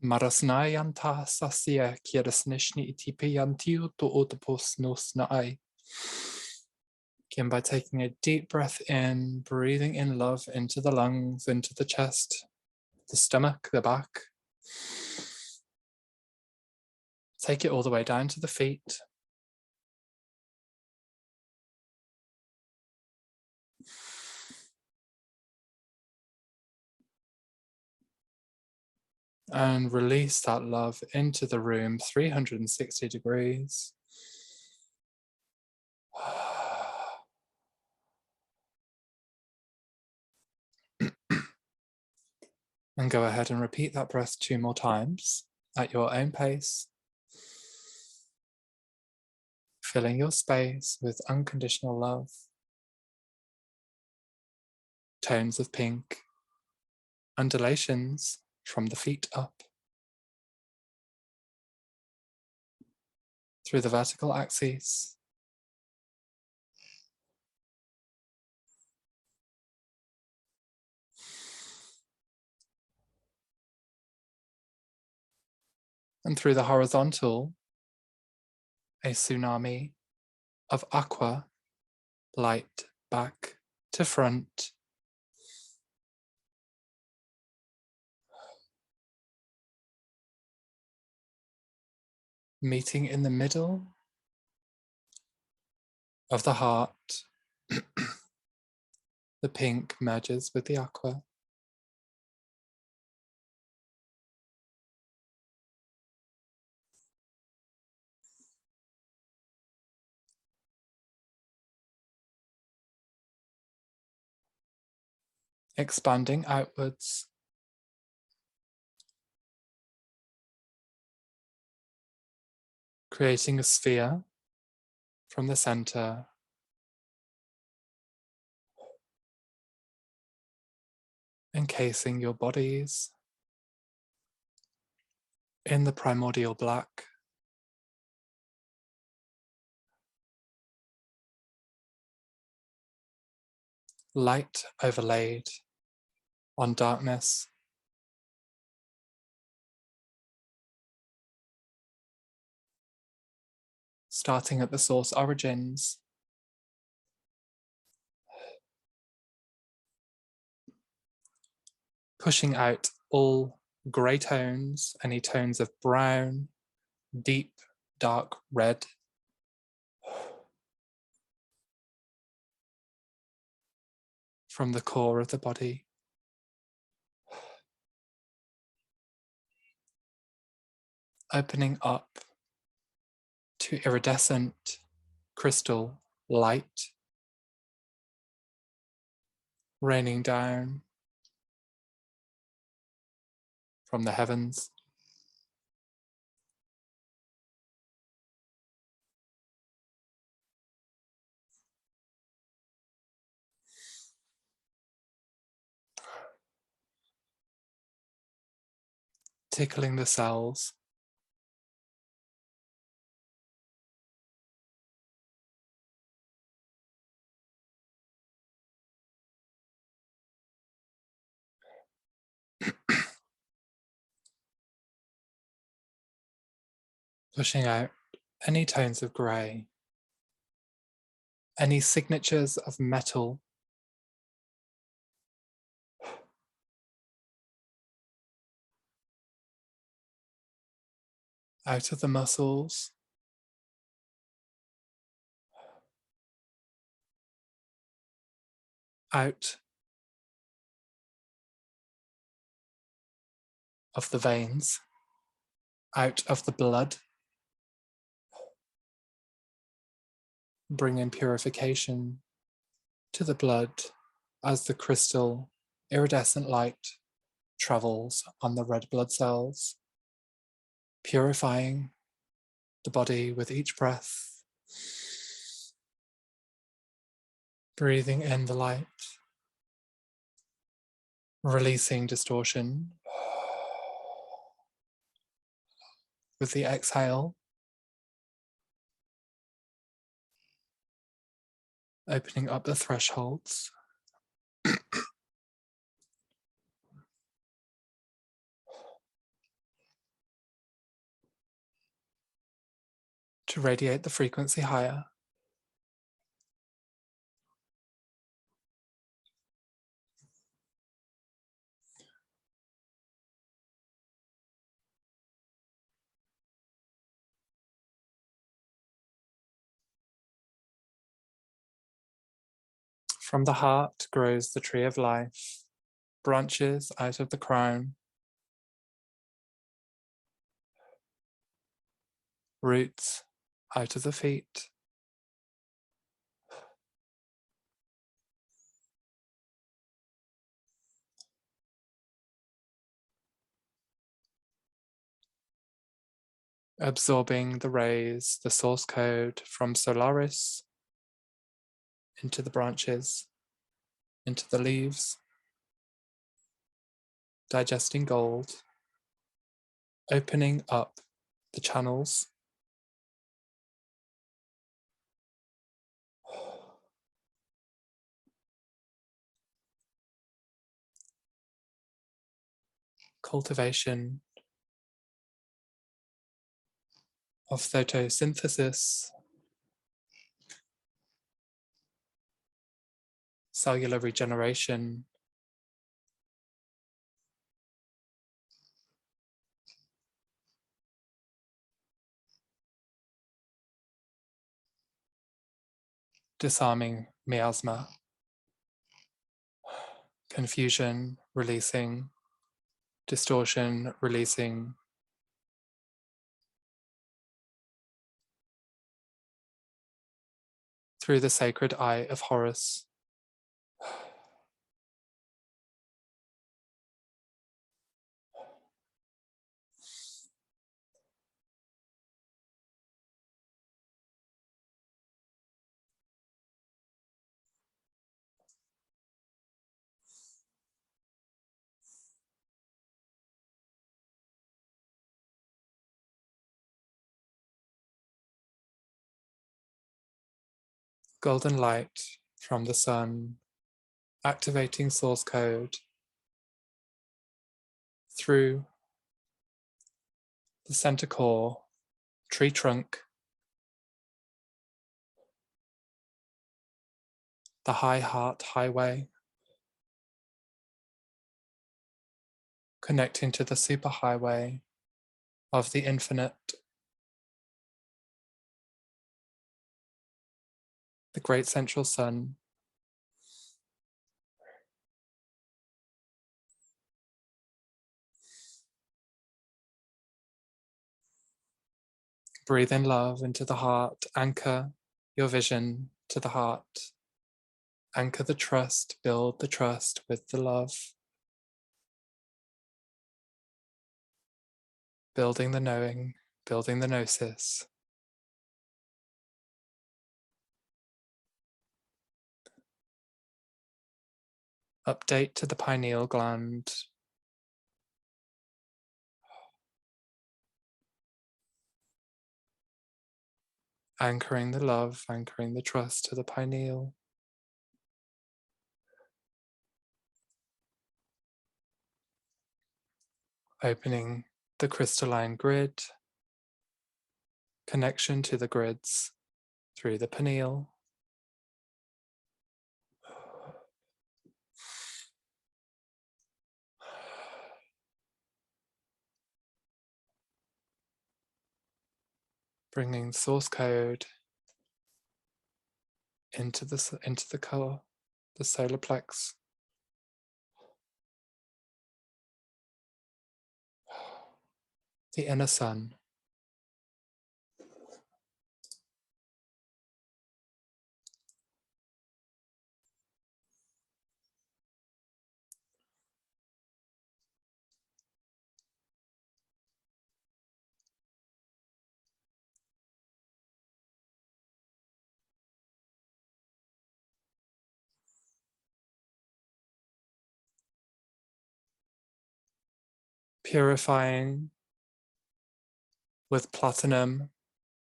Marasnayanta sasya kierasnishni itipiyantiu to otopos nos naai. Begin by taking a deep breath in, breathing in love into the lungs, into the chest, the stomach, the back. Take it all the way down to the feet. And release that love into the room 360 degrees. And go ahead and repeat that breath 2 more times at your own pace. Filling your space with unconditional love. Tones of pink. Undulations from the feet up. Through the vertical axis. And through the horizontal, a tsunami of aqua, light back to front. Meeting in the middle of the heart. The pink merges with the aqua. Expanding outwards. Creating a sphere from the center. Encasing your bodies in the primordial black. Light overlaid on darkness. Starting at the source origins. Pushing out all grey tones, any tones of brown, deep, dark red. From the core of the body. Opening up to iridescent crystal light. Raining down from the heavens. Tickling the cells. Pushing out any tones of grey, any signatures of metal, out of the muscles, out of the veins, out of the blood. Bring in purification to the blood as the crystal iridescent light travels on the red blood cells, purifying the body with each breath. Breathing in the light, releasing distortion with the exhale. Opening up the thresholds. to radiate the frequency higher. From the heart grows the tree of life, branches out of the crown, roots out of the feet. Absorbing the rays, the source code from Solaris into the branches, into the leaves, digesting gold, opening up the channels, cultivation of photosynthesis, cellular regeneration, disarming miasma, confusion releasing, distortion releasing, through the sacred eye of Horus. Golden light from the sun, activating source code through the center core, tree trunk, the high heart highway, connecting to the superhighway of the infinite, the great central sun. Breathe in love into the heart, anchor your vision to the heart, anchor the trust, build the trust with the love, building the knowing, building the gnosis. Update to the pineal gland. Anchoring the love, anchoring the trust to the pineal. Opening the crystalline grid, connection to the grids through the pineal. Bringing source code into the core, the solar plex. The inner sun. Purifying with platinum,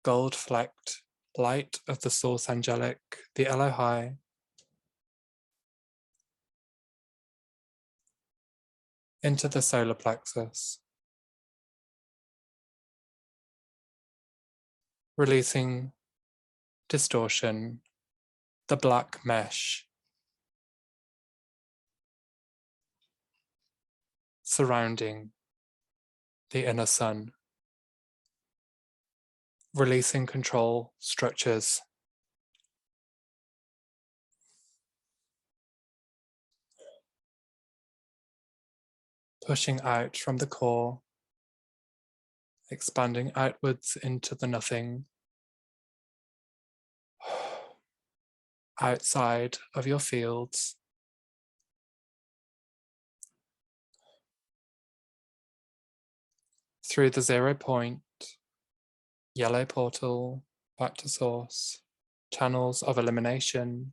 gold flecked light of the source angelic, the Elohai, into the solar plexus. releasing distortion, the black mesh surrounding the inner sun, releasing control structures, pushing out from the core, expanding outwards into the nothing, outside of your fields, through the 0 point, yellow portal, back to source, channels of elimination,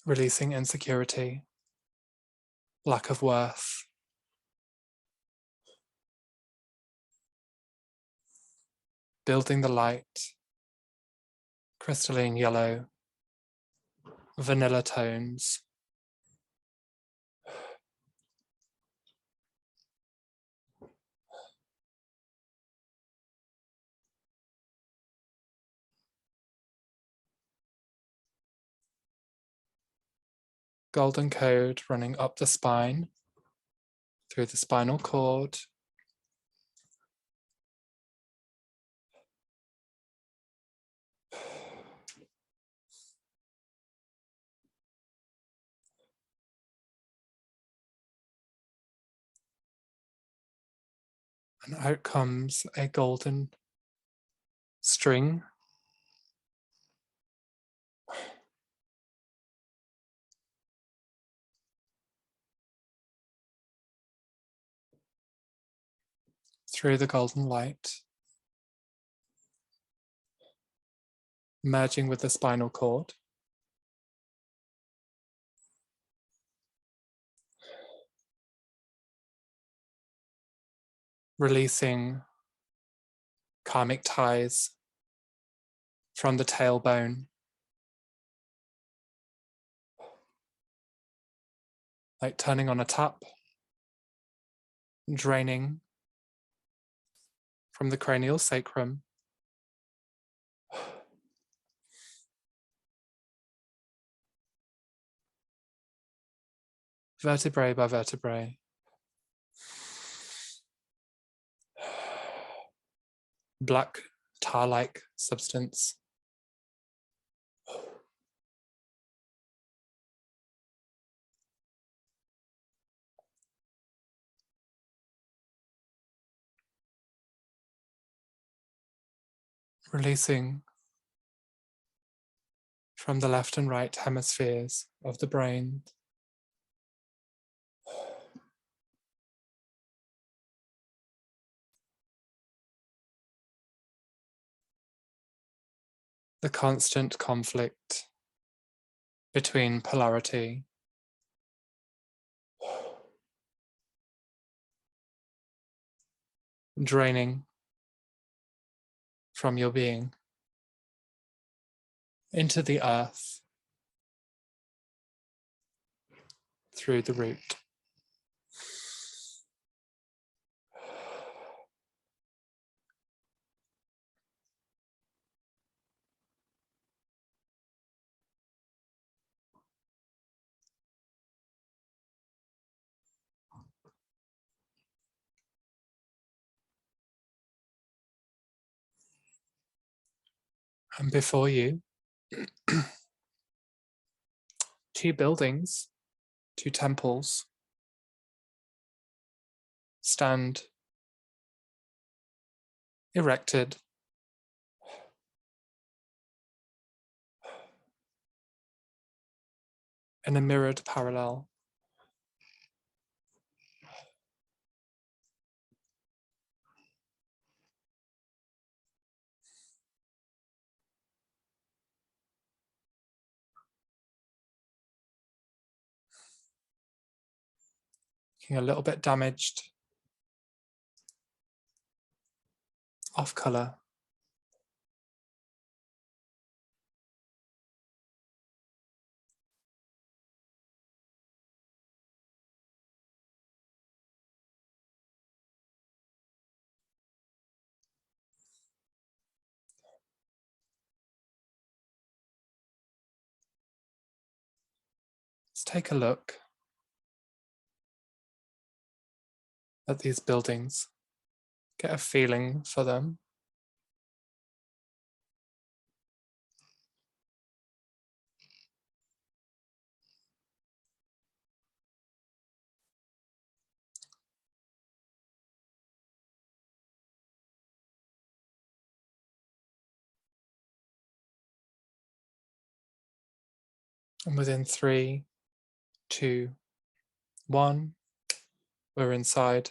releasing insecurity, lack of worth, building the light, crystalline yellow, vanilla tones, golden code running up the spine, through the spinal cord, and out comes a golden string, through the golden light, merging with the spinal cord, releasing karmic ties from the tailbone, like turning on a tap, draining from the cranial sacrum, vertebrae by vertebrae, black tar-like substance, releasing from the left and right hemispheres of the brain, the constant conflict between polarity, draining from your being into the earth through the root. And before you, 2 buildings, 2 temples stand erected, in a mirrored parallel. looking a little bit damaged, off color. Let's take a look at these buildings, get a feeling for them. And within 3, 2, 1, we're inside.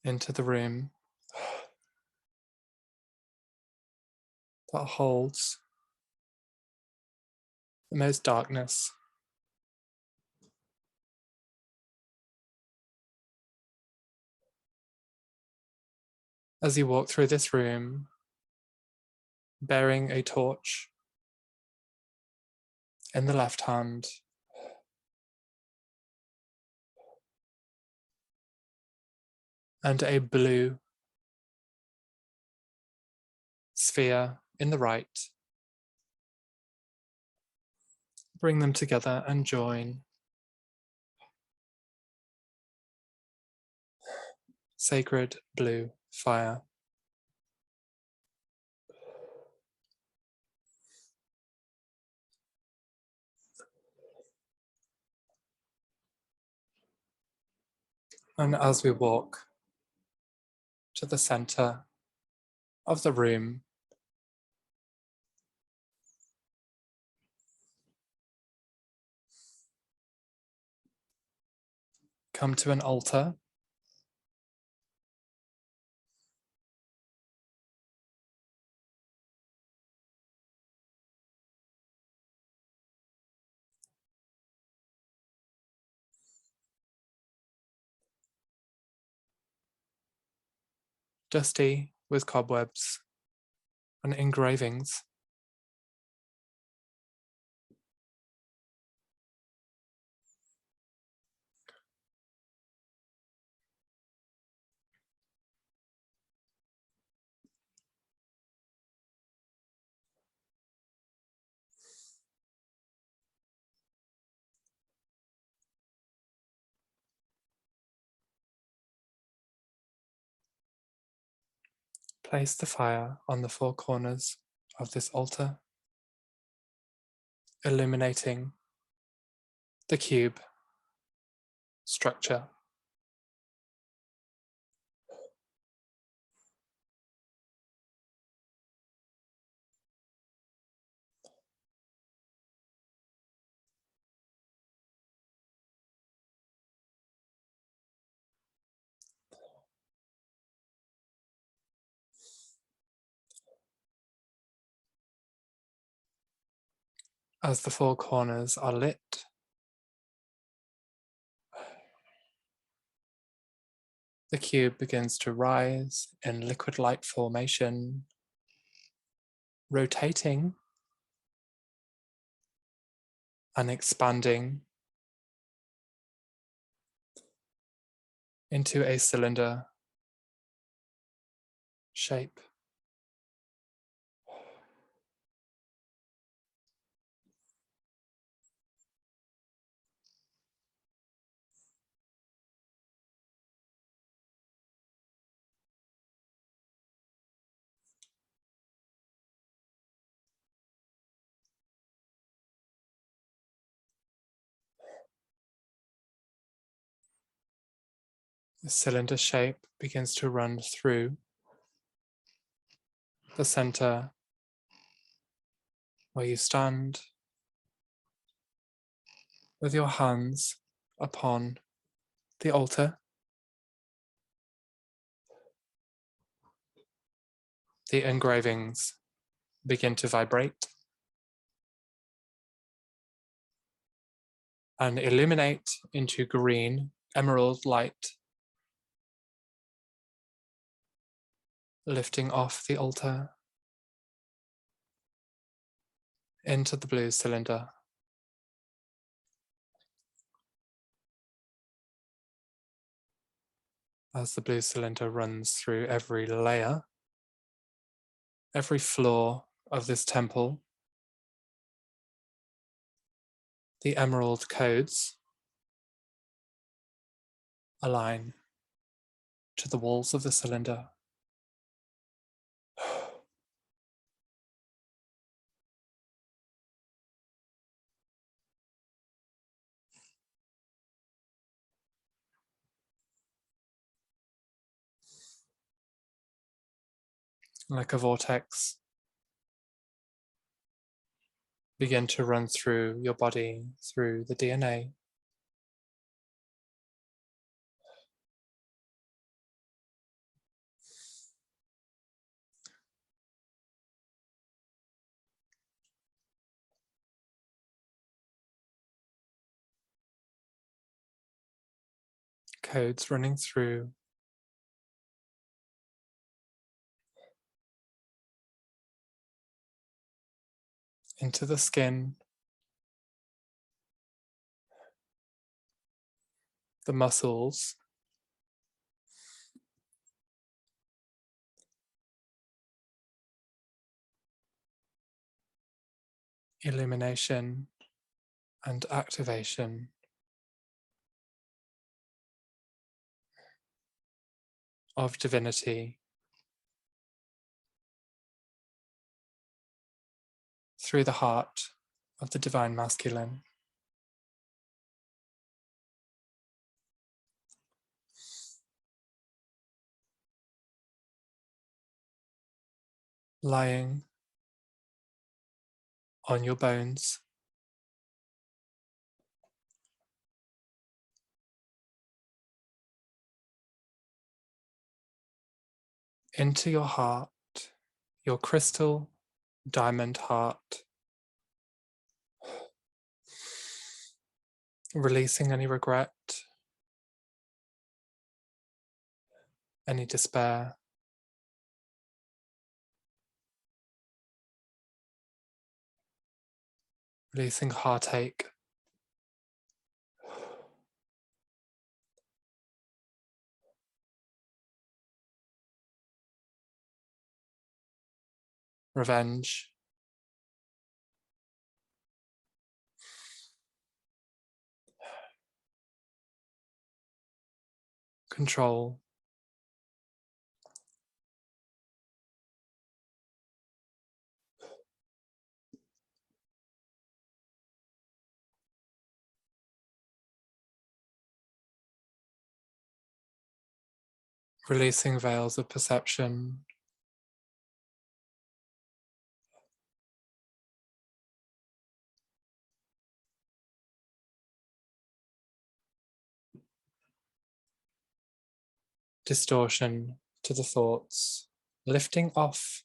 Into the room that holds the most darkness. As you walk through this room, bearing a torch in the left hand, and a blue sphere in the right, bring them together and join. Sacred blue fire. And as we walk to the center of the room, come to an altar. Dusty with cobwebs and engravings. Place the fire on the 4 corners of this altar, illuminating the cube structure. As the 4 corners are lit, the cube begins to rise in liquid light formation, rotating and expanding into a cylinder shape. The cylinder shape begins to run through the center where you stand, with your hands upon the altar. The engravings begin to vibrate and illuminate into green emerald light, lifting off the altar into the blue cylinder. As the blue cylinder runs through every layer, every floor of this temple, the emerald codes align to the walls of the cylinder. Like a vortex, begin to run through your body, through the DNA. Codes running through into the skin, the muscles, illumination and activation of divinity through the heart of the divine masculine. Lying on your bones, into your heart, your crystal diamond heart, releasing any regret, any despair, releasing heartache, revenge, control, releasing veils of perception, distortion to the thoughts, lifting off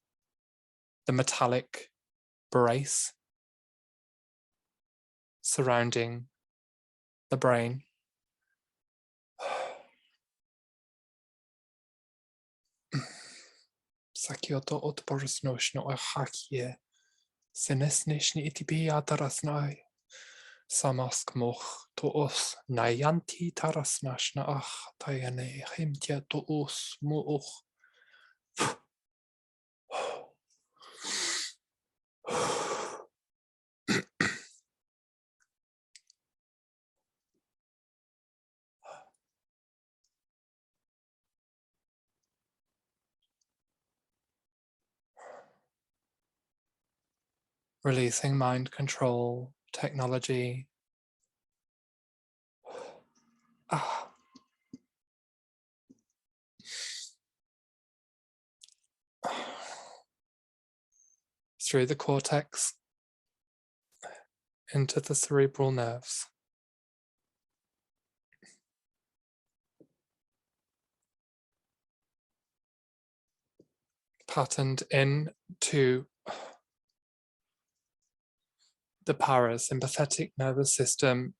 the metallic brace surrounding the brain. Sakioto otporosnoshno ahakie, senesnishni itibi adarasnai, samask moch to os nayanti tarasnashna ach tayane himtia to os mooch. Releasing mind control, technology. Through the cortex into the cerebral nerves. Patterned into the parasympathetic nervous system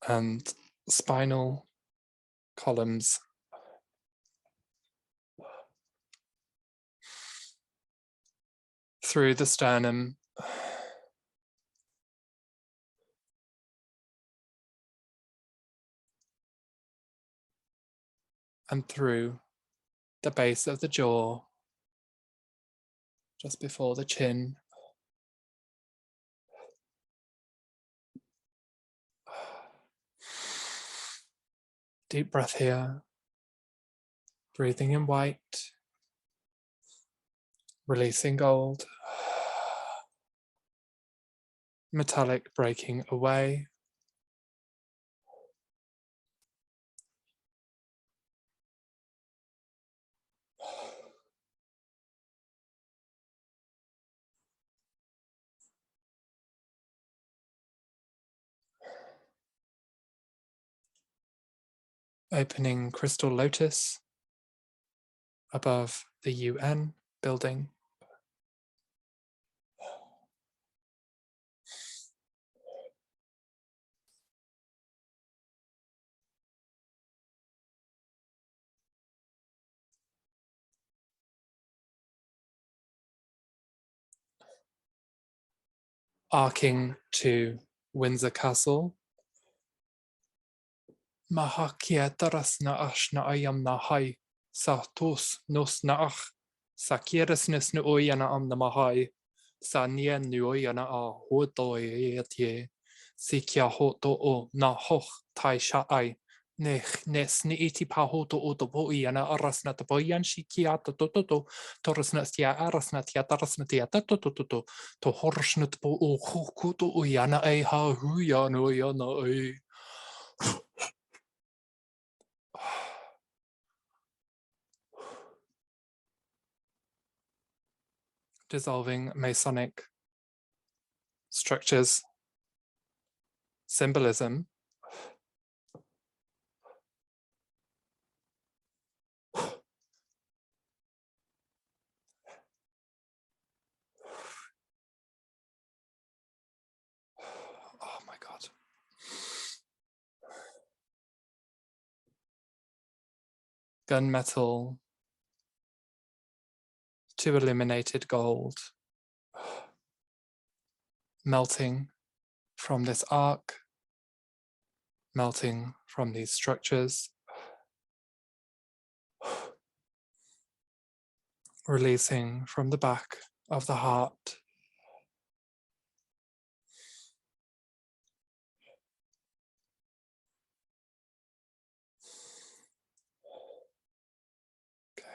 and spinal columns. Through the sternum, and through the base of the jaw, just before the chin. Deep breath here, breathing in white, releasing gold, metallic breaking away. Opening crystal lotus above the UN building. Arcing to Windsor Castle. Mahakia tarasna ashna ayam na hai sa tos nos na ach sa kieresnes nu oyana am na mahai sa nien nu oyana a hodoi etie si kia hoto o na hoch tai sha ai nech nes ni iti pa hoto o to oyana arasna to boyan shi kia to torasna tia arasna tia tarasna tia to horsnut po o hokuto oyana ai ha huya no oyana ai. Dissolving Masonic structures, symbolism. Oh my God. Gunmetal to illuminated gold, melting from this arc, melting from these structures, releasing from the back of the heart. Okay.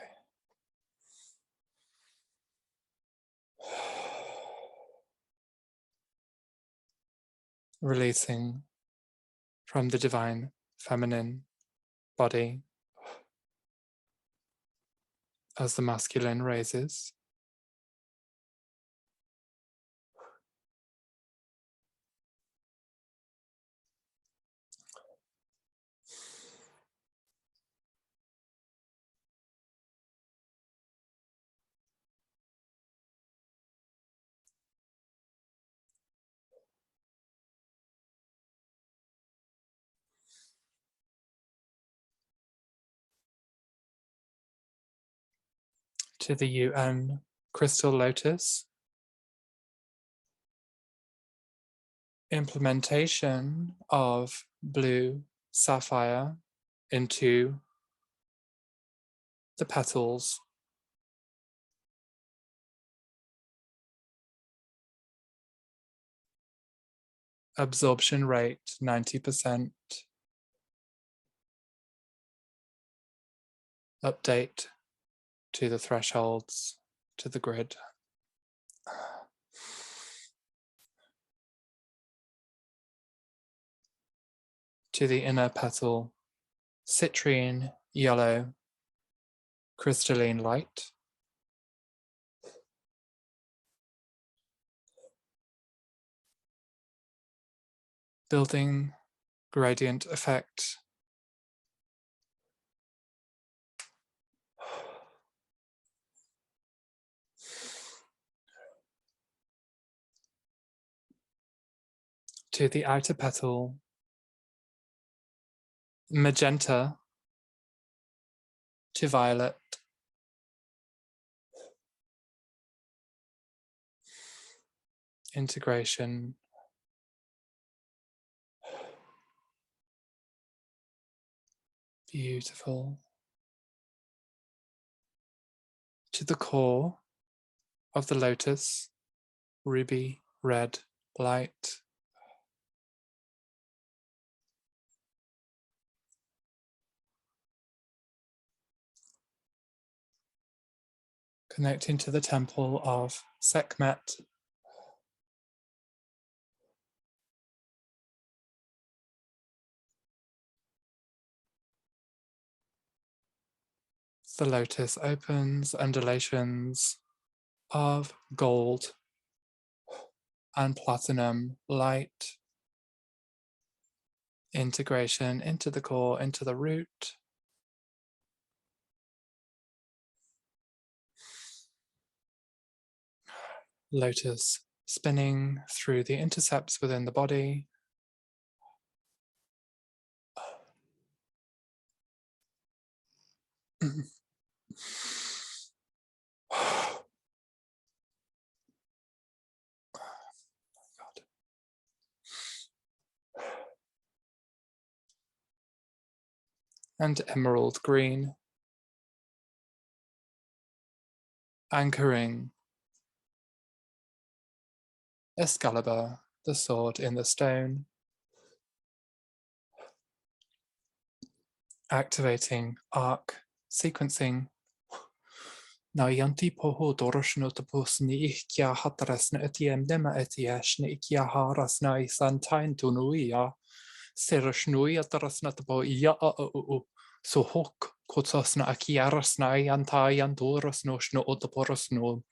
Releasing from the divine feminine body as the masculine raises. To the UN crystal lotus. Implementation of blue sapphire into the petals. Absorption rate 90%. Update to the thresholds, to the grid. To the inner petal, citrine yellow, crystalline light. Building gradient effect. to the outer petal, magenta to violet, integration, beautiful, to the core of the lotus, ruby red light, connecting to the temple of Sekhmet, the lotus opens, undulations of gold and platinum light, integration into the core, into the root, lotus spinning through the intercepts within the body, and emerald green, anchoring Excalibur, the sword in the stone, activating arc sequencing. Na yanti poho doroshno tapos ni ikia hataras na etiem dema etiash ni ikia haras na isantain tunuia. Seroshnui ataras na tapo ia so hok kotos na akiaras na yanta yandoros no shno otoporos no.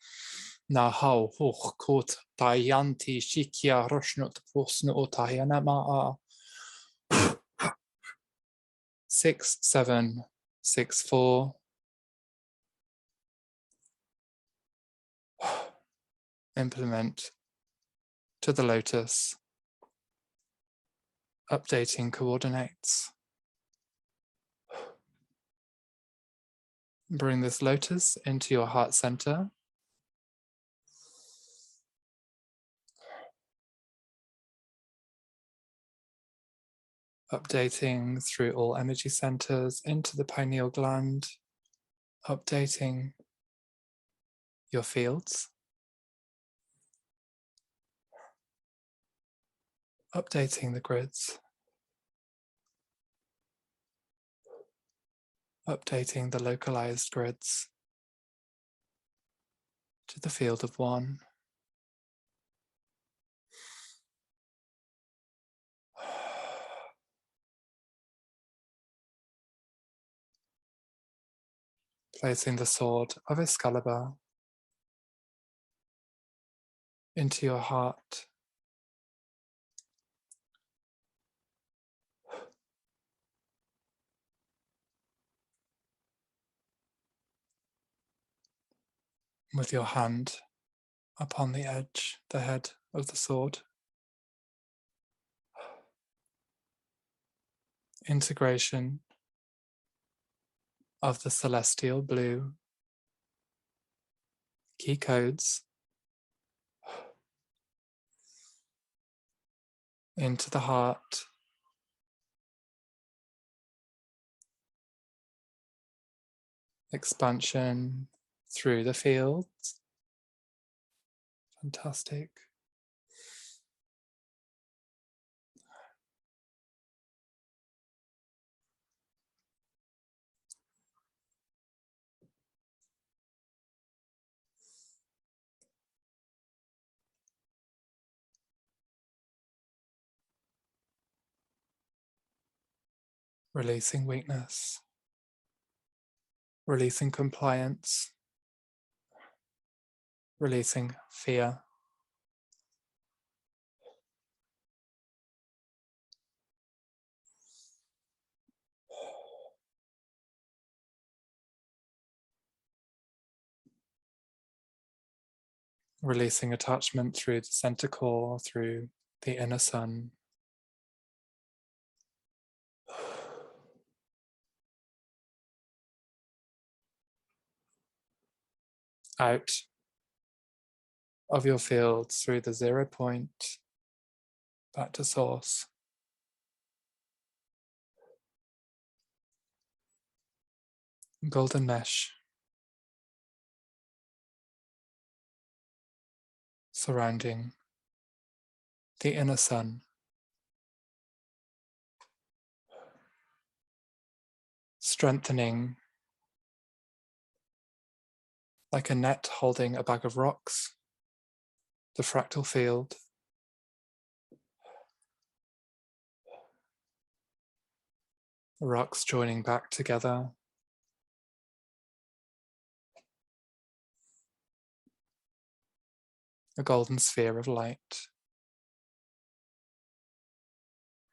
Na hau hoch kot tayanti shikia roshno tapos no otayana maa. 6, 7, 6, 4. Implement to the lotus, updating coordinates. Bring this lotus into your heart center. Updating through all energy centers into the pineal gland, updating your fields, updating the grids, updating the localized grids to the field of one. Placing the sword of Excalibur into your heart. With your hand upon the edge, the head of the sword. Integration of the celestial blue key codes into the heart, expansion through the fields. Fantastic. Releasing weakness, releasing compliance, releasing fear. Releasing attachment through the center core, through the inner sun. Out of your field through the 0 point, back to source. Golden mesh surrounding the inner sun. Strengthening like a net holding a bag of rocks, the fractal field. The rocks joining back together. A golden sphere of light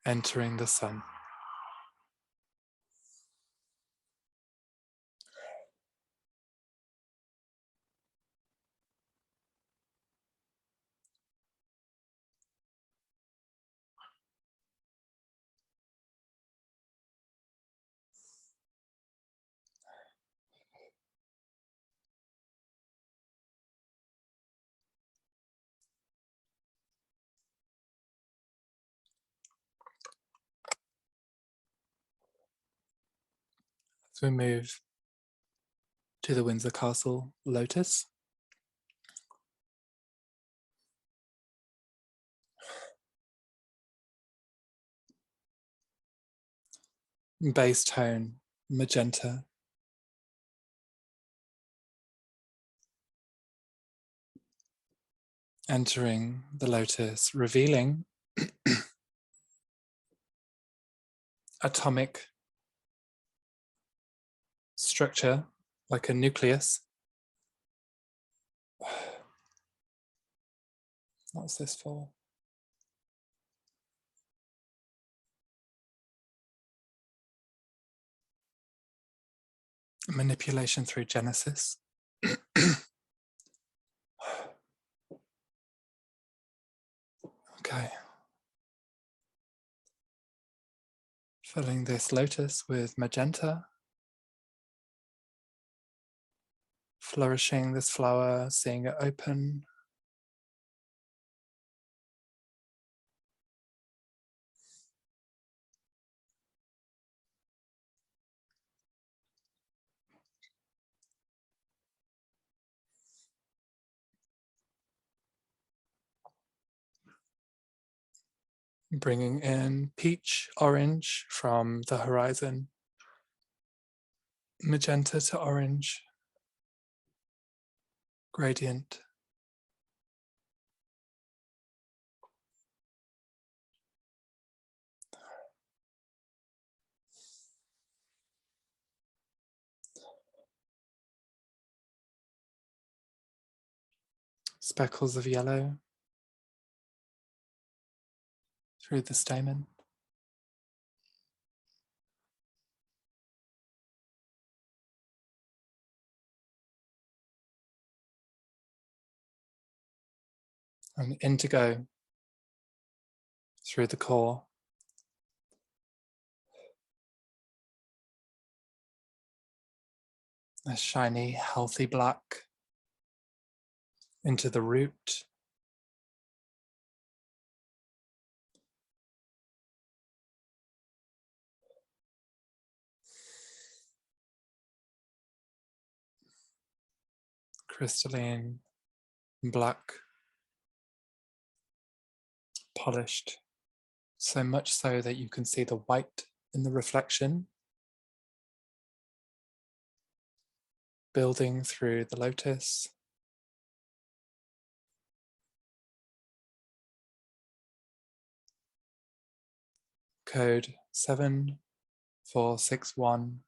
entering the sun. As we move to the Windsor Castle Lotus, base tone, magenta. Entering the lotus, revealing atomic structure like a nucleus. What's this for? Manipulation through Genesis. Okay. Filling this lotus with magenta. Flourishing this flower, seeing it open. Bringing in peach, orange from the horizon. Magenta to orange. Gradient. Speckles of yellow through the stamen. And indigo through the core. A shiny, healthy black into the root. Crystalline, black, polished. So much so that you can see the white in the reflection. Building through the lotus. Code 7461.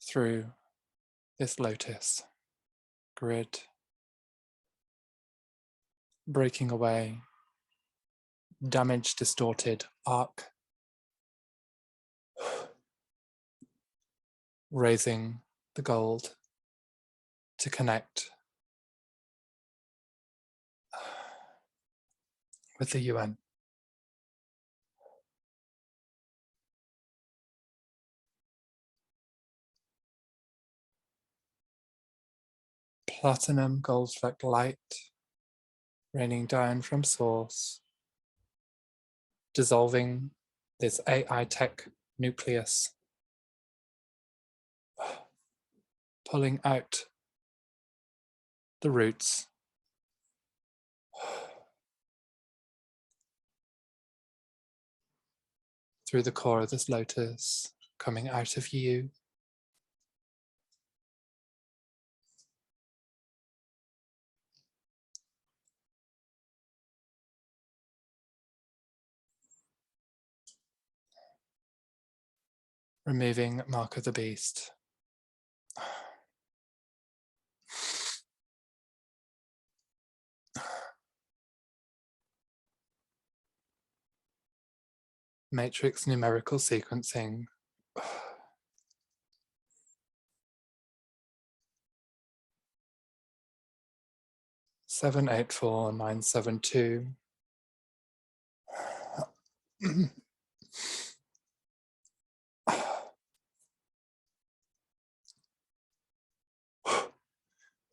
Through this lotus grid. Breaking away. Damaged, distorted arc. Raising the gold to connect with the UN. Platinum gold-flecked light raining down from source, dissolving this AI tech nucleus, pulling out the roots, through the core of this lotus, coming out of you. Removing mark of the beast. Matrix numerical sequencing. 784972.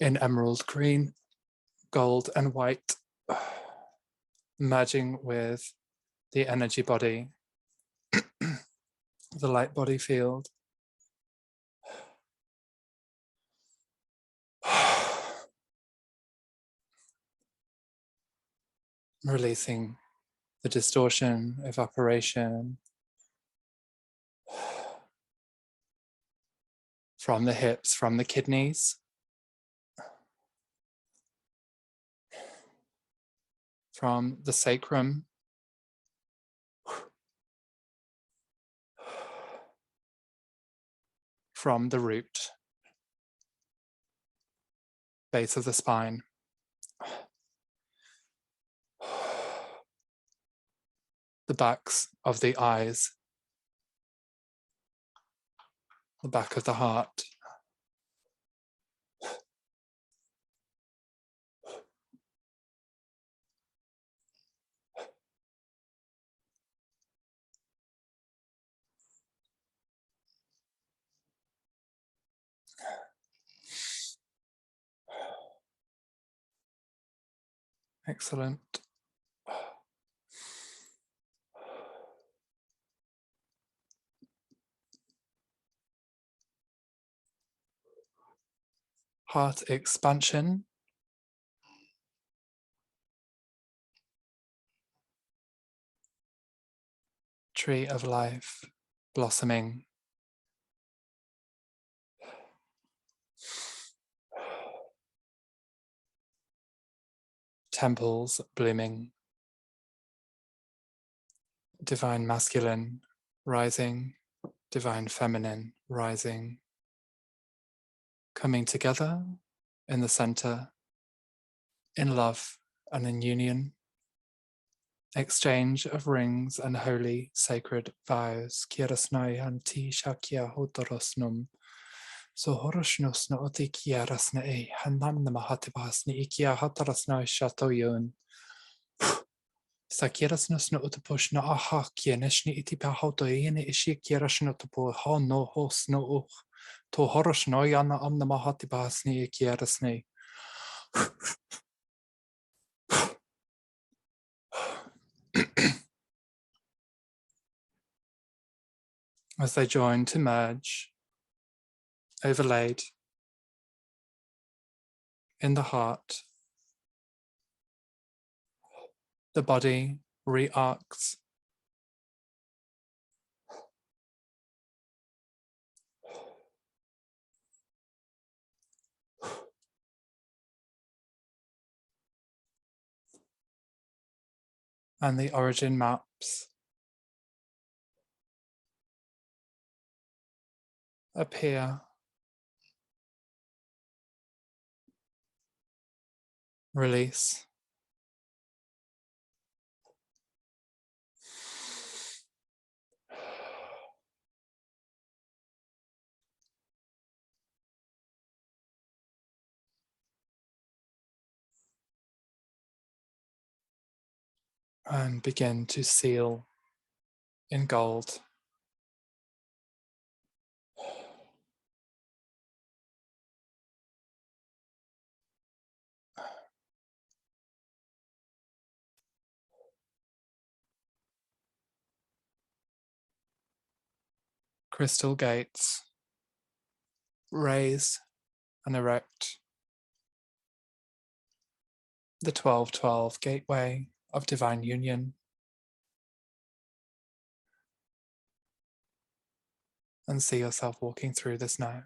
In emerald green, gold and white, merging with the energy body, the light body field. Releasing the distortion, evaporation from the hips, from the kidneys, from the sacrum, from the root, base of the spine, the backs of the eyes, the back of the heart, excellent. Heart expansion. Tree of life, blossoming. Temples blooming. Divine masculine rising, divine feminine rising. Coming together in the center, in love and in union. Exchange of rings and holy sacred vows. Kierasnai anti shakia hodorosnum. So horosnos no oti kiarasna e hanam na mahatibasni ikia hatarasna shatoyun. Sakirasnos no utopush no aha kieneshni itipahotoyene ishi kirashno topo ho no hos no uch. To horosno yana amna mahatibasni ikiarasni. As they join to merge, overlaid in the heart, the body re-arcs, and the origin maps appear, release, and begin to seal in gold crystal gates. Raise and erect the 1212 gateway of divine union, and see yourself walking through this now.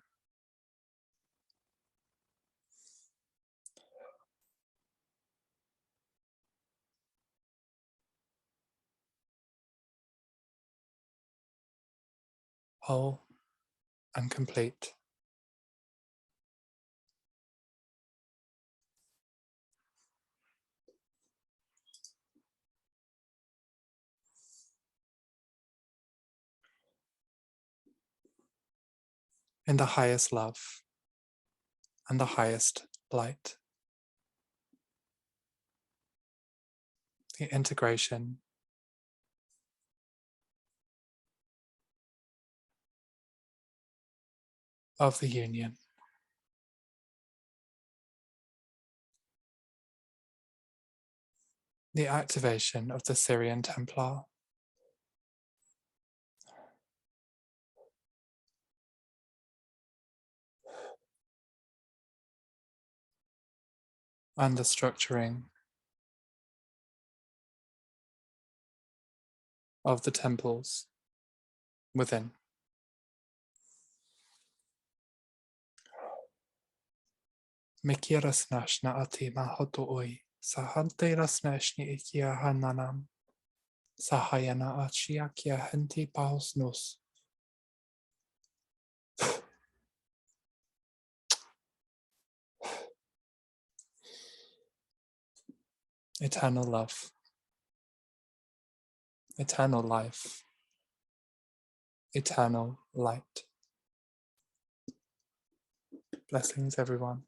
Whole and complete. In the highest love and the highest light. The integration of the union. The activation of the Syrian Templar. And the structuring of the temples within. Miki rasnashna ati mahotooi, sahante rasnashni ikia hananam, sahayana achiakia henti pausnos. Eternal love, eternal life, eternal light. Blessings, everyone.